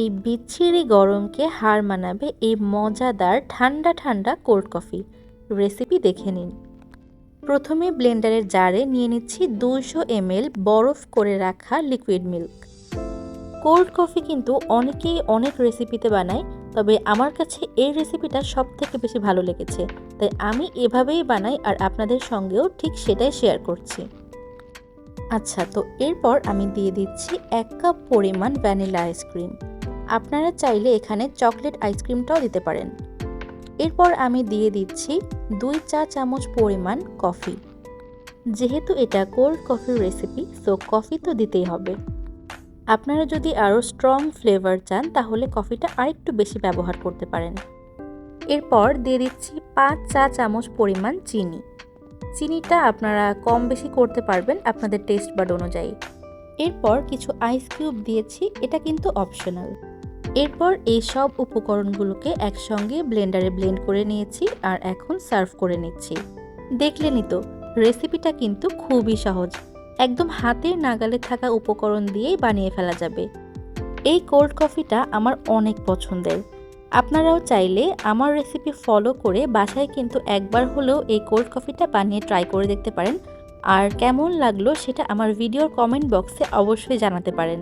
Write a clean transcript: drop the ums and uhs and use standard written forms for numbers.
এই বিচ্ছিরি গরমকে হার মানাবে এই মজাদার ঠান্ডা ঠান্ডা কোল্ড কফি রেসিপি দেখে নিন। প্রথমে ব্লেন্ডারের জারে নিয়ে নিচ্ছি 200 ml বরফ করে রাখা লিকুইড মিল্ক। কোল্ড কফি কিন্তু অনেকেই অনেক রেসিপিতে বানায়, তবে আমার কাছে এই রেসিপিটা সব থেকে বেশি ভালো লেগেছে, তাই আমি এভাবেই বানাই আর আপনাদের সঙ্গেও ঠিক সেটাই শেয়ার করছি। আচ্ছা, তো এরপর আমি দিয়ে দিচ্ছি 1 কাপ পরিমাণ ভ্যানিলা আইসক্রিম। আপনারা চাইলে এখানে চকলেট আইসক্রিমটাও দিতে পারেন। এরপর আমি দিয়ে দিচ্ছি 2 চা চামচ পরিমাণ কফি। যেহেতু এটা কোল্ড কফির রেসিপি, সো কফি তো দিতেই হবে। আপনারা যদি আরও স্ট্রং ফ্লেভার চান তাহলে কফিটা আরেকটু বেশি ব্যবহার করতে পারেন। এরপর দিয়ে দিচ্ছি 5 চা চামচ পরিমাণ চিনি। চিনিটা আপনারা কম বেশি করতে পারবেন আপনাদের টেস্ট বাড অনুযায়ী। এরপর কিছু আইস কিউব দিয়েছি, এটা কিন্তু অপশনাল। এরপর এই সব উপকরণগুলোকে একসঙ্গে ব্লেন্ডারে ব্লেন্ড করে নিয়েছি আর এখন সার্ভ করে নিচ্ছি। দেখলেনই তো, রেসিপিটা কিন্তু খুবই সহজ, একদম হাতের নাগালে থাকা উপকরণ দিয়েই বানিয়ে ফেলা যাবে। এই কোল্ড কফিটা আমার অনেক পছন্দের। আপনারাও চাইলে আমার রেসিপি ফলো করে বাসায় কিন্তু একবার হলেও এই কোল্ড কফিটা বানিয়ে ট্রাই করে দেখতে পারেন। আর কেমন লাগলো সেটা আমার ভিডিওর কমেন্ট বক্সে অবশ্যই জানাতে পারেন।